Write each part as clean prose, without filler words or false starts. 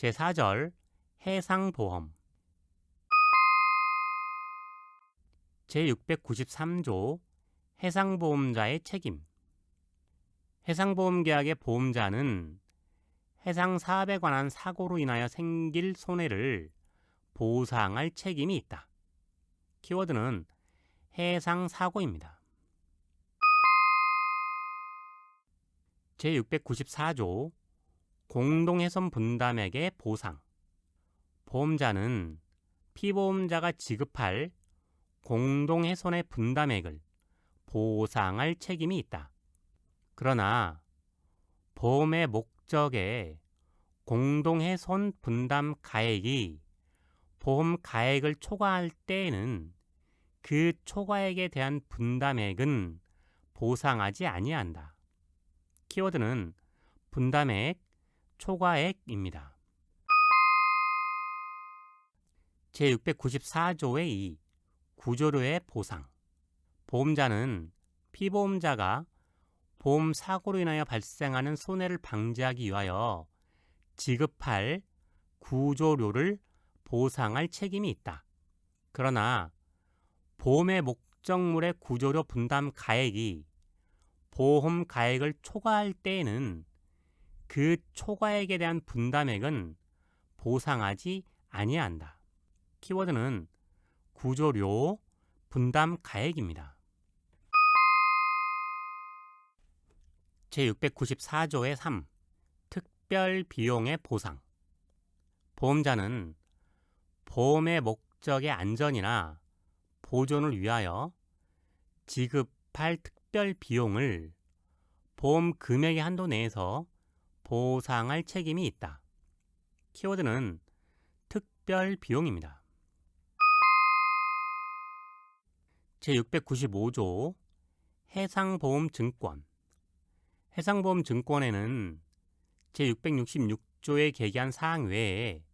제4절 해상보험 제693조 해상보험자의 책임 해상보험계약의 보험자는 해상 사업에 관한 사고로 인하여 생길 손해를 보상할 책임이 있다. 키워드는 해상사고입니다. 제694조 공동훼손 분담액의 보상 보험자는 피보험자가 지급할 공동훼손의 분담액을 보상할 책임이 있다. 그러나 보험의 목적에 공동훼손 분담 가액이 보험 가액을 초과할 때에는 그 초과액에 대한 분담액은 보상하지 아니한다. 키워드는 분담액, 초과액입니다. 제694조의 2. 구조료의 보상 보험자는 피보험자가 보험 사고로 인하여 발생하는 손해를 방지하기 위하여 지급할 구조료를 보상할 책임이 있다. 그러나 보험의 목적물의 구조료 분담 가액이 보험 가액을 초과할 때에는 그 초과액에 대한 분담액은 보상하지 아니한다. 키워드는 구조료 분담 가액입니다. 제694조의 3. 특별 비용의 보상 보험자는 보험의 목적의 안전이나 보존을 위하여 지급할 특별 비용을 보험 금액의 한도 내에서 보상할 책임이 있다. 키워드는 특별 비용입니다. 제695조 해상보험증권 해상보험증권에는 제666조에 계기한 사항 외에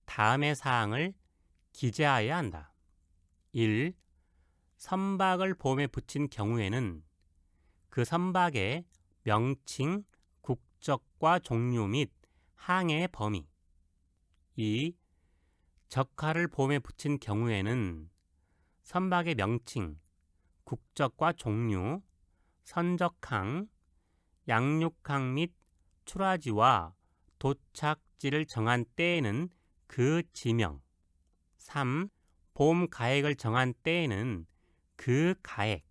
다음의 사항을 기재하여야 한다. 1. 선박을 보험에 붙인 경우에는 그 선박의 명칭, 국적과 종류 및 항해의 범위 2. 적하를 보험에 붙인 경우에는 선박의 명칭, 국적과 종류, 선적항, 양육항 및 출하지와 도착지를 정한 때에는 그 지명 3. 보험 가액을 정한 때에는 그 가액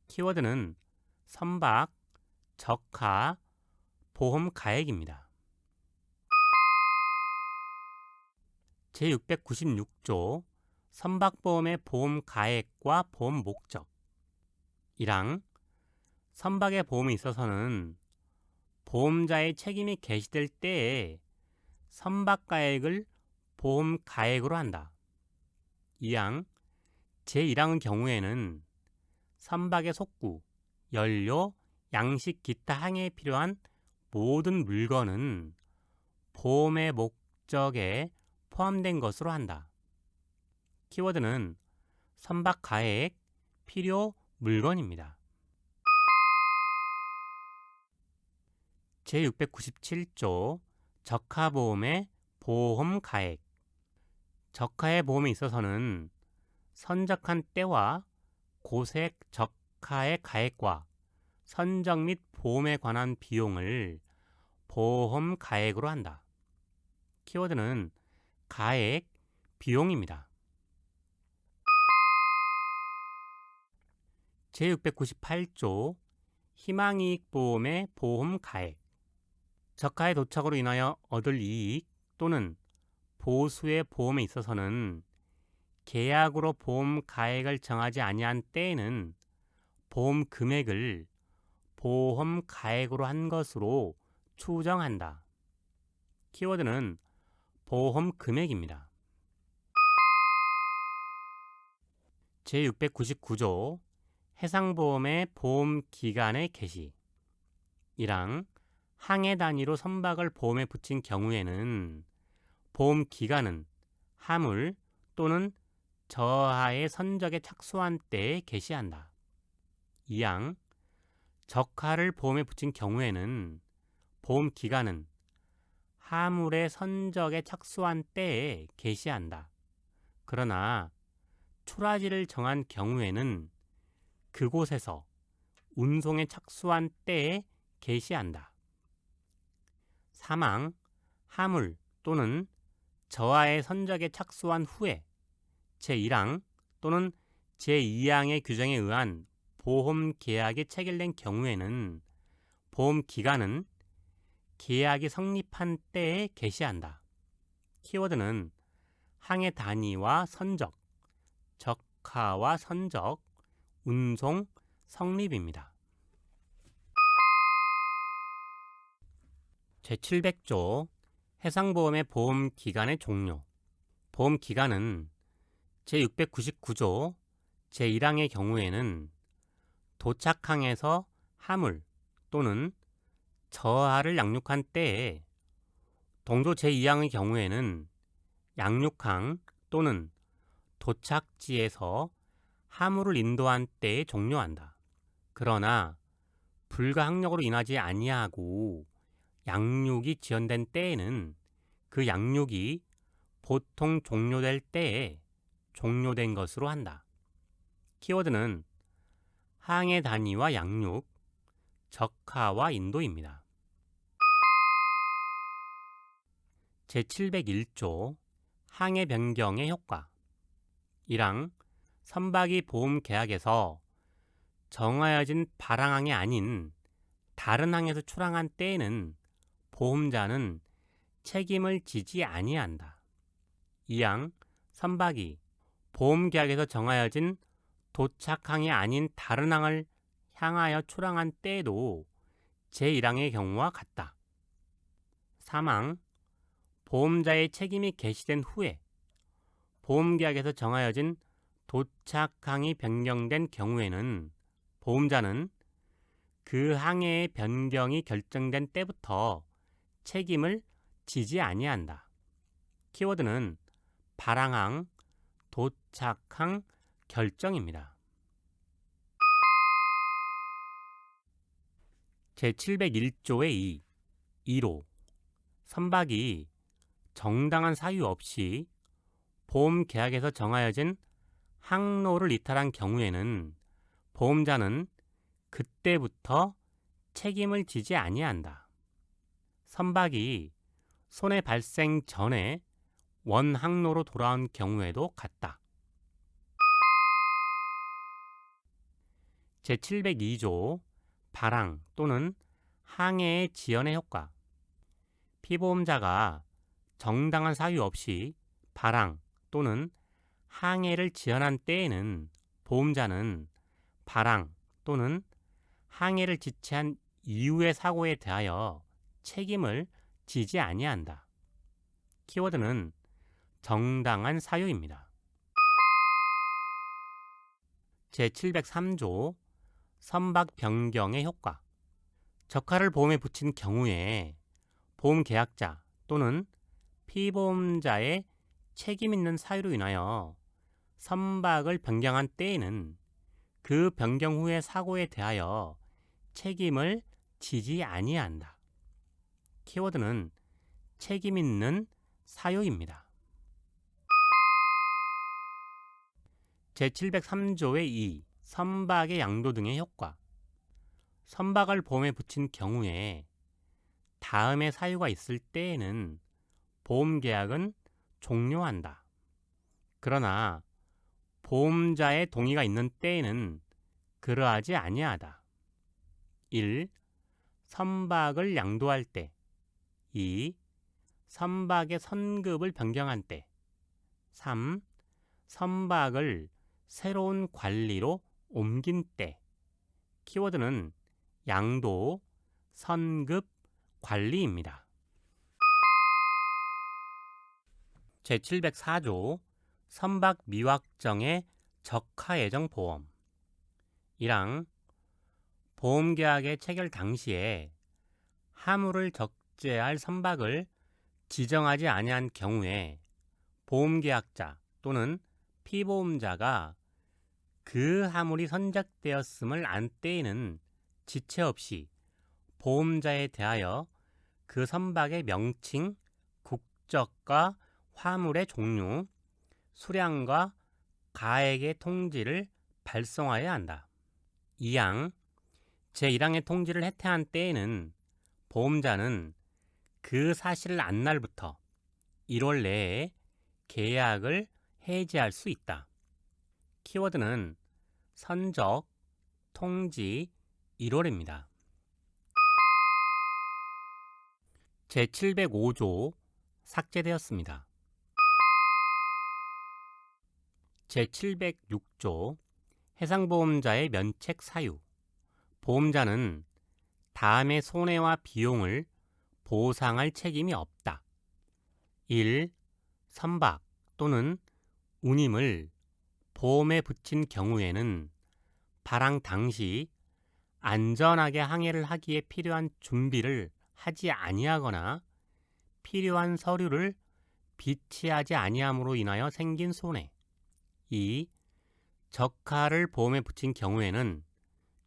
키워드는 선박, 적하, 보험 가액입니다. 제696조 선박보험의 보험 가액과 보험 목적 1항 선박의 보험에 있어서는 보험자의 책임이 개시될 때에 선박 가액을 보험 가액으로 한다. 2항 제1항의 경우에는 선박의 속구, 연료, 양식 기타 항해에 필요한 모든 물건은 보험의 목적에 포함된 것으로 한다. 키워드는 선박 가액, 필요 물건입니다. 제697조 적하보험의 보험 가액 적하의 보험에 있어서는 선적한 때와 고색 적하의 가액과 선적 및 보험에 관한 비용을 보험 가액으로 한다. 키워드는 가액, 비용입니다. 제698조 희망이익보험의 보험 가액 적하의 도착으로 인하여 얻을 이익 또는 보수의 보험에 있어서는 계약으로 보험 가액을 정하지 아니한 때에는 보험 금액을 보험 가액으로 한 것으로 추정한다. 키워드는 보험 금액입니다. 제699조 해상보험의 보험 기간의 개시 1항 항해 단위로 선박을 보험에 붙인 경우에는 보험 기간은 하물 또는 저하의 선적에 착수한 때에 개시한다. 2항 적하를 보험에 붙인 경우에는 보험 기간은 화물의 선적에 착수한 때에 개시한다. 그러나 출하지를 정한 경우에는 그곳에서 운송에 착수한 때에 개시한다. 사망, 하물 또는 저하의 선적에 착수한 후에 제1항 또는 제2항의 규정에 의한 보험 계약이 체결된 경우에는 보험 기간은 계약이 성립한 때에 개시한다. 키워드는 항해 단위와 선적, 적하와 선적, 운송, 성립입니다. 제700조 해상보험의 보험기간의 종료. 보험기간은 제699조 제1항의 경우에는 도착항에서 하물 또는 저하를 양육한 때에, 동조 제2항의 경우에는 양육항 또는 도착지에서 하물을 인도한 때에 종료한다. 그러나 불가항력으로 인하지 아니하고 양육이 지연된 때에는 그 양육이 보통 종료될 때에 종료된 것으로 한다. 키워드는 항해 단위와 양육, 적하와 인도입니다. 제701조 항해 변경의 효과. 1항 선박이 보험 계약에서 정하여진 발항항이 아닌 다른 항에서 출항한 때에는 보험자는 책임을 지지 아니한다. 2항 선박이 보험계약에서 정하여진 도착항이 아닌 다른 항을 향하여 출항한 때에도 제1항의 경우와 같다. 3항 보험자의 책임이 개시된 후에 보험계약에서 정하여진 도착항이 변경된 경우에는 보험자는 그 항해의 변경이 결정된 때부터 책임을 지지 아니한다. 키워드는 발항항, 도착항, 결정입니다. 제701조의 2로 선박이 정당한 사유 없이 보험계약에서 정하여진 항로를 이탈한 경우에는 보험자는 그때부터 책임을 지지 아니한다. 선박이 손해 발생 전에 원 항로로 돌아온 경우에도 같다. 제702조 발항 또는 항해의 지연의 효과. 피보험자가 정당한 사유 없이 발항 또는 항해를 지연한 때에는 보험자는 발항 또는 항해를 지체한 이후의 사고에 대하여 책임을 지지 아니한다. 키워드는 정당한 사유입니다. 제703조 선박 변경의 효과. 적하를 보험에 붙인 경우에 보험계약자 또는 피보험자의 책임 있는 사유로 인하여 선박을 변경한 때에는 그 변경 후의 사고에 대하여 책임을 지지 아니한다. 키워드는 책임 있는 사유입니다. 제703조의 2. 선박의 양도 등의 효과. 선박을 보험에 붙인 경우에 다음의 사유가 있을 때에는 보험계약은 종료한다. 그러나 보험자의 동의가 있는 때에는 그러하지 아니하다. 1. 선박을 양도할 때. 2. 선박의 선급을 변경한 때. 3. 선박을 새로운 관리로 옮긴 때. 키워드는 양도, 선급, 관리입니다. 제704조 선박 미확정의 적하예정 보험. 1항 보험계약의 체결 당시에 하물을 적재할 선박을 지정하지 아니한 경우에 보험계약자 또는 피보험자가 그 하물이 선적되었음을 안 때에는 지체 없이 보험자에 대하여 그 선박의 명칭, 목적과 화물의 종류, 수량과 가액의 통지를 발송하여야 한다. 2항 제1항의 통지를 해태한 때에는 보험자는 그 사실을 안 날부터 1월 내에 계약을 해지할 수 있다. 키워드는 선적, 통지, 1월입니다. 제705조 삭제되었습니다. 제706조 해상보험자의 면책 사유. 보험자는 다음의 손해와 비용을 보상할 책임이 없다. 1. 선박 또는 운임을 보험에 붙인 경우에는 발항 당시 안전하게 항해를 하기에 필요한 준비를 하지 아니하거나 필요한 서류를 비치하지 아니함으로 인하여 생긴 손해. 2. 적하를 보험에 붙인 경우에는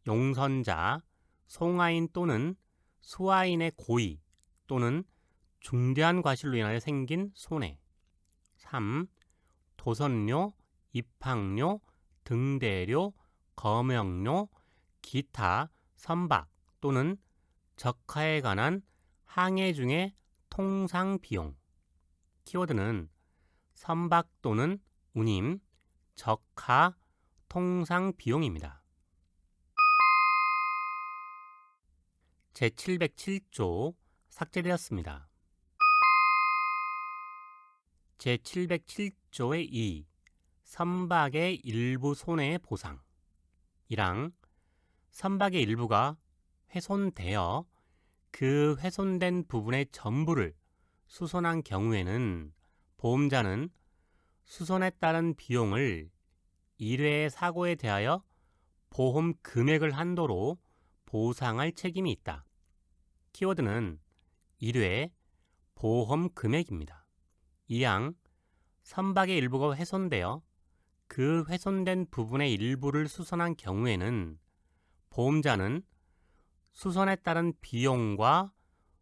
용선자, 송화인 또는 수화인의 고의 또는 중대한 과실로 인하여 생긴 손해. 3. 도선료, 입항료, 등대료, 검역료, 기타 선박 또는 적하에 관한 항해 중의 통상 비용. 키워드는 선박 또는 운임, 적하, 통상 비용입니다. 제707조 삭제되었습니다. 제707조의 2. 선박의 일부 손해의 보상. 1항 선박의 일부가 훼손되어 그 훼손된 부분의 전부를 수선한 경우에는 보험자는 수선에 따른 비용을 1회의 사고에 대하여 보험 금액을 한도로 보상할 책임이 있다. 키워드는 1회 보험 금액입니다. 2항 선박의 일부가 훼손되어 그 훼손된 부분의 일부를 수선한 경우에는 보험자는 수선에 따른 비용과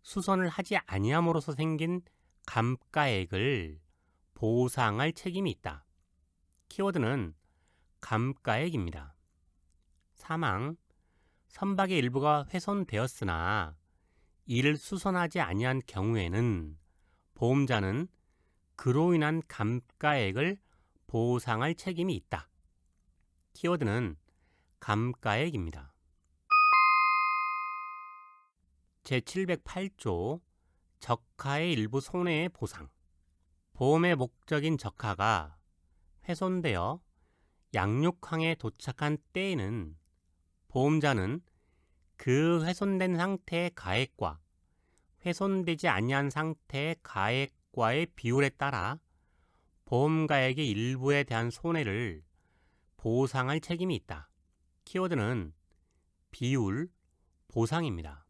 수선을 하지 아니함으로써 생긴 감가액을 보상할 책임이 있다. 키워드는 감가액입니다. 3항 선박의 일부가 훼손되었으나 이를 수선하지 아니한 경우에는 보험자는 그로 인한 감가액을 보상할 책임이 있다. 키워드는 감가액입니다. 제708조 적하의 일부 손해의 보상. 보험의 목적인 적하가 훼손되어 양육항에 도착한 때에는 보험자는 그 훼손된 상태의 가액과 훼손되지 아니한 상태의 가액과의 비율에 따라 보험가액의 일부에 대한 손해를 보상할 책임이 있다. 키워드는 비율, 보상입니다.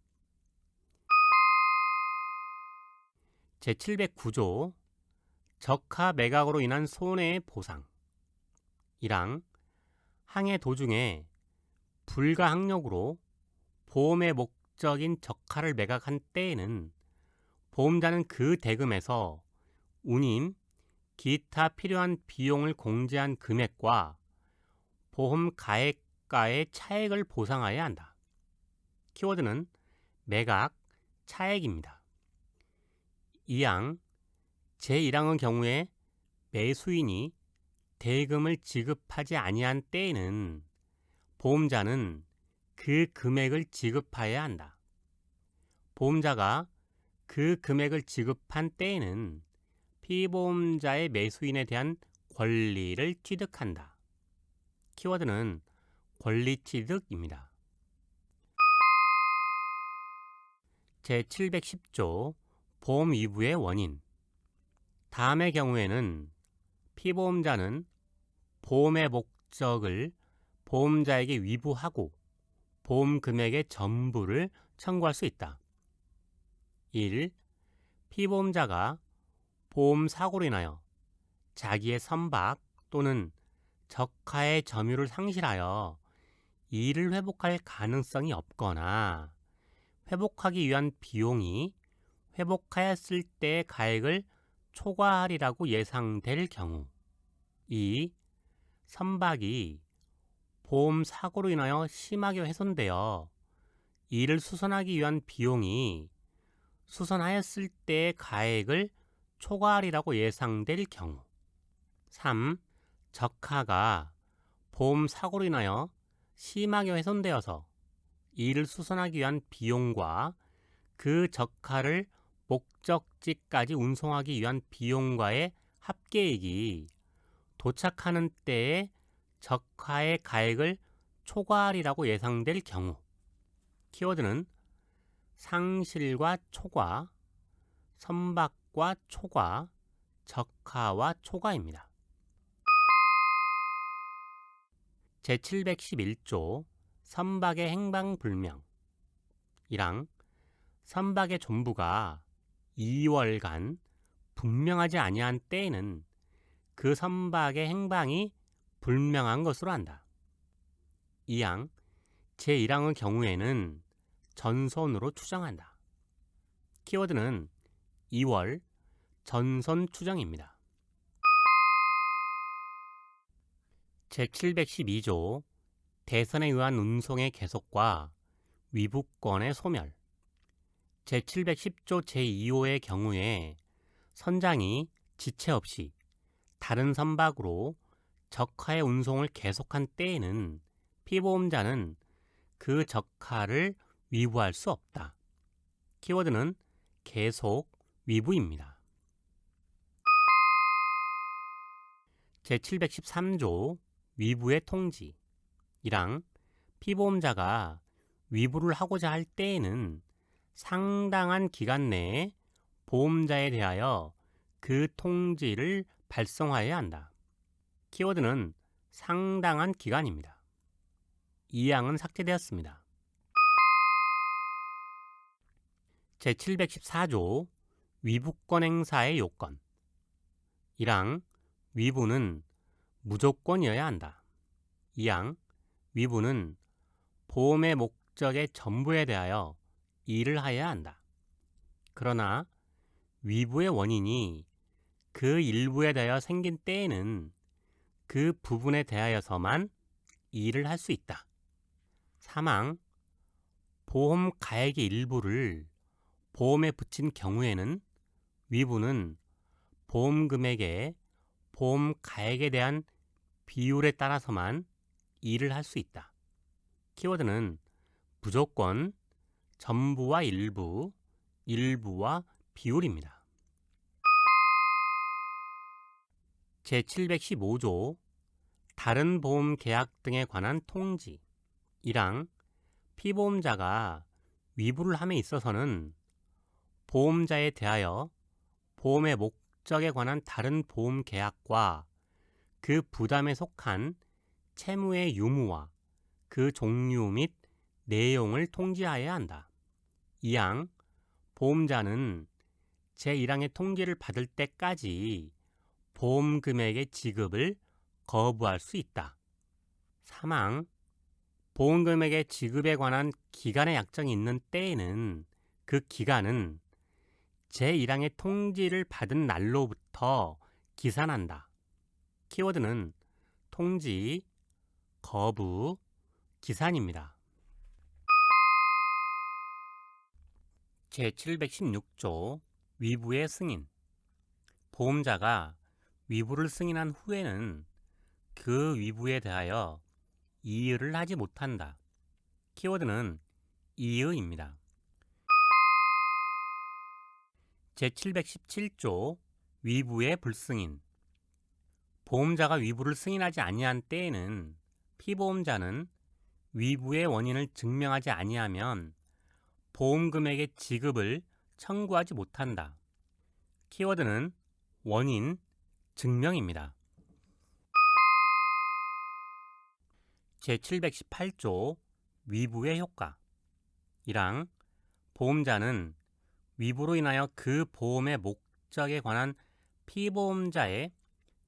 제709조 적하 매각으로 인한 손해의 보상. 1항 항해 도중에 불가항력으로 보험의 목적인 적하를 매각한 때에는 보험자는 그 대금에서 운임, 기타 필요한 비용을 공제한 금액과 보험 가액가의 차액을 보상하여야 한다. 키워드는 매각, 차액입니다. 2항 제1항의 경우에 매수인이 대금을 지급하지 아니한 때에는 보험자는 그 금액을 지급하여야 한다. 보험자가 그 금액을 지급한 때에는 피보험자의 매수인에 대한 권리를 취득한다. 키워드는 권리 취득입니다. 제710조 보험 위부의 원인. 다음의 경우에는 피보험자는 보험의 목적을 보험자에게 위부하고 보험 금액의 전부를 청구할 수 있다. 1. 피보험자가 보험 사고로 인하여 자기의 선박 또는 적하의 점유를 상실하여 이를 회복할 가능성이 없거나 회복하기 위한 비용이 회복하였을 때의 가액을 초과하리라고 예상될 경우. 2. 선박이 보험 사고로 인하여 심하게 훼손되어 이를 수선하기 위한 비용이 수선하였을 때의 가액을 초과하리라고 예상될 경우. 3. 적하가 보험 사고로 인하여 심하게 훼손되어서 이를 수선하기 위한 비용과 그 적하를 목적지까지 운송하기 위한 비용과의 합계액이 도착하는 때의 적하의 가액을 초과하리라고 예상될 경우. 키워드는 상실과 초과, 선박과 초과, 적하와 초과입니다. 제711조 선박의 행방불명 1항 선박의 존부가 2월간 분명하지 아니한 때에는 그 선박의 행방이 불명한 것으로 한다. 2항 제1항의 경우에는 전손으로 추정한다. 키워드는 2월 전손 추정입니다. 제712조 대선에 의한 운송의 계속과 위부권의 소멸. 제710조 제2호의 경우에 선장이 지체 없이 다른 선박으로 적하의 운송을 계속한 때에는 피보험자는 그 적하를 위부할 수 없다. 키워드는 계속 위부입니다. 제713조 위부의 통지 1항 피보험자가 위부를 하고자 할 때에는 상당한 기간 내에 보험자에 대하여 그 통지를 발송하여야 한다. 키워드는 상당한 기간입니다. 2항은 삭제되었습니다. 제714조 위부권 행사의 요건 1항 위부는 무조건이어야 한다. 2항 위부는 보험의 목적의 전부에 대하여 일을 하여야 한다. 그러나 위부의 원인이 그 일부에 대하여 생긴 때에는 그 부분에 대하여서만 일을 할 수 있다. 3항 보험 가액의 일부를 보험에 붙인 경우에는 위부는 보험 금액의 보험 가액에 대한 비율에 따라서만 일을 할 수 있다. 키워드는 무조건, 전부와 일부, 일부와 비율입니다. 제715조 다른 보험 계약 등에 관한 통지 1항 피보험자가 위부를 함에 있어서는 보험자에 대하여 보험의 목적에 관한 다른 보험 계약과 그 부담에 속한 채무의 유무와 그 종류 및 내용을 통지하여야 한다. 2항 보험자는 제1항의 통지를 받을 때까지 보험 금액의 지급을 거부할 수 있다. 3항 보험 금액의 지급에 관한 기간의 약정이 있는 때에는 그 기간은 제1항의 통지를 받은 날로부터 기산한다. 키워드는 통지, 거부, 기산입니다. 제716조 위부의 승인 보험자가 위부를 승인한 후에는 그 위부에 대하여 이의를 하지 못한다. 키워드는 이의입니다. 제717조 위부의 불승인 보험자가 위부를 승인하지 아니한 때에는 피보험자는 위부의 원인을 증명하지 아니하면 보험 금액의 지급을 청구하지 못한다. 키워드는 원인, 증명입니다. 제718조 위부의 효과 1항 보험자는 위부로 인하여 그 보험의 목적에 관한 피보험자의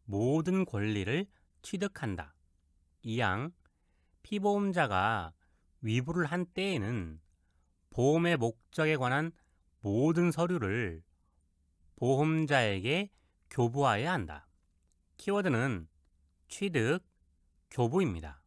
모든 권리를 취득한다. 2항 피보험자가 위부를 한 때에는 보험의 목적에 관한 모든 서류를 보험자에게 교부하여야 한다. 키워드는 취득, 교부입니다.